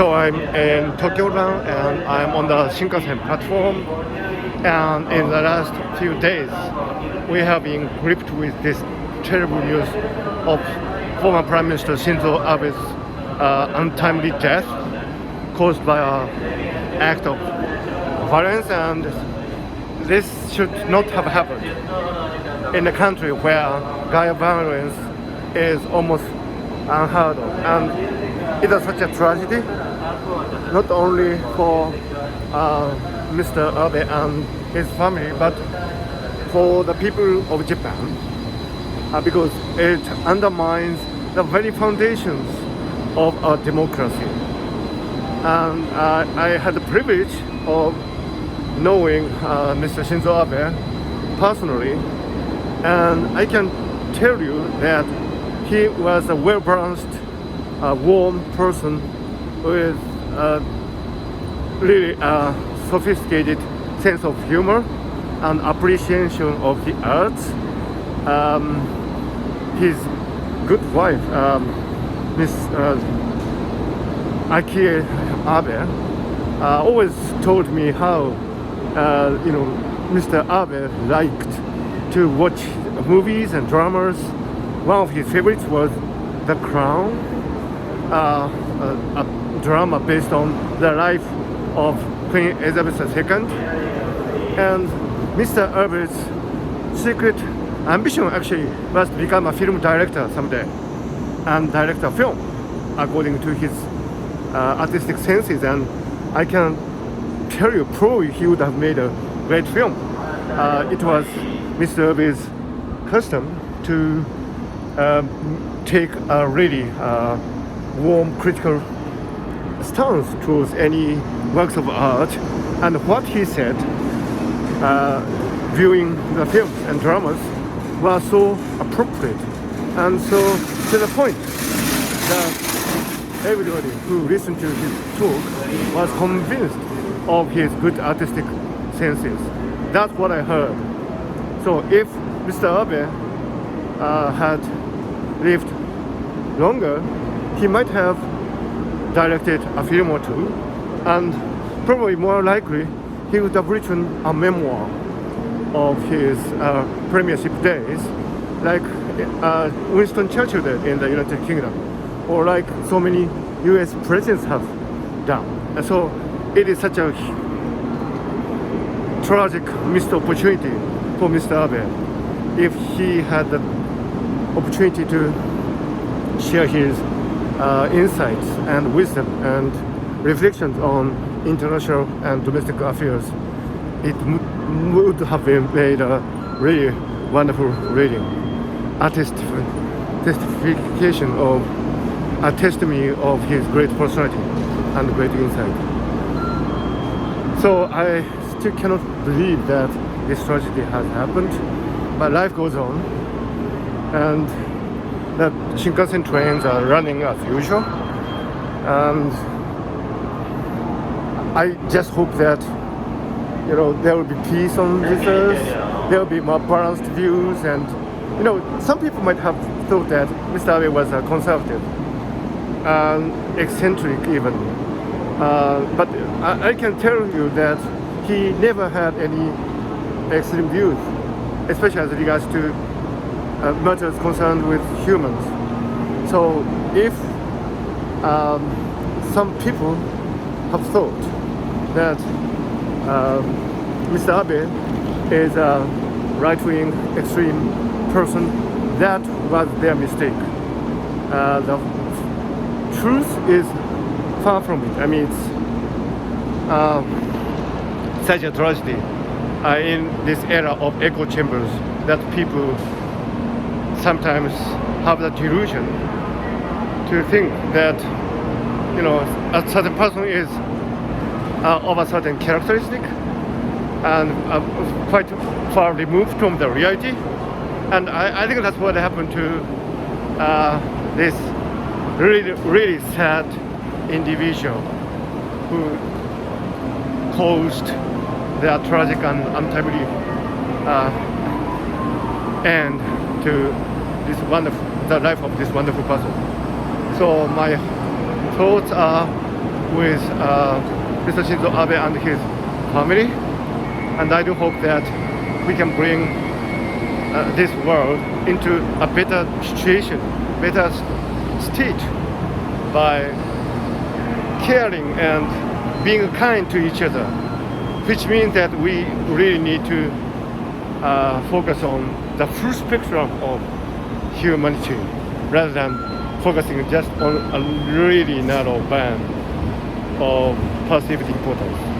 So I'm in Tokyo now, and I'm on the Shinkansen platform. And in the last few days, we have been gripped with this terrible news of former Prime Minister Shinzo Abe's untimely death caused by an act of violence, and this should not have happened in a country where gun violence is almost unheard of. And it is such a tragedy, not only for Mr. Abe and his family, but for the people of Japan, because it undermines the very foundations of our democracy. And I had the privilege of knowing Mr. Shinzo Abe personally, and I can tell you that he was a well-balanced, warm person with a really sophisticated sense of humor and appreciation of the arts. His good wife, Miss Akie Abe, always told me how Mr. Abe liked to watch movies and dramas. One of his favorites was The Crown, a drama based on the life of Queen Elizabeth II. And Mr. Abe's secret ambition actually was to become a film director someday and direct a film according to his artistic senses. And I can tell you, probably he would have made a great film. It was Mr. Abe's custom to take a really warm critical stance towards any works of art, and what he said viewing the films and dramas was so appropriate and so to the point that everybody who listened to his talk was convinced of his good artistic senses. That's what I heard. So if Mr. Abe had lived longer, he might have directed a film or two, and probably more likely he would have written a memoir of his premiership days, like Winston Churchill did in the United Kingdom, or like so many US presidents have done. And so it is such a tragic missed opportunity for Mr. Abe if he had the opportunity to share his insights and wisdom and reflections on international and domestic affairs. It would have been made a really wonderful reading, a testification of a testimony of his great personality and great insight. So I still cannot believe that this tragedy has happened, but life goes on, and the Shinkansen trains are running as usual, and I just hope that there will be peace on this earth, there will be more balanced views, and some people might have thought that Mr. Abe was a conservative and eccentric even, but I can tell you that he never had any extreme views, especially as regards to matters concerned with humans. So if some people have thought that Mr. Abe is a right-wing extreme person, that was their mistake. The truth is far from it. I mean, it's such a tragedy in this era of echo chambers that people sometimes have the delusion to think that a certain person is of a certain characteristic and quite far removed from the reality. And I think that's what happened to this really sad individual who caused the tragic and untimely end to the life of this wonderful person. So my thoughts are with Mr. Shinzo Abe and his family, and I do hope that we can bring this world into a better situation, better state by caring and being kind to each other, which means that we really need to focus on the full spectrum of humanity rather than focusing just on a really narrow band of perceived importance.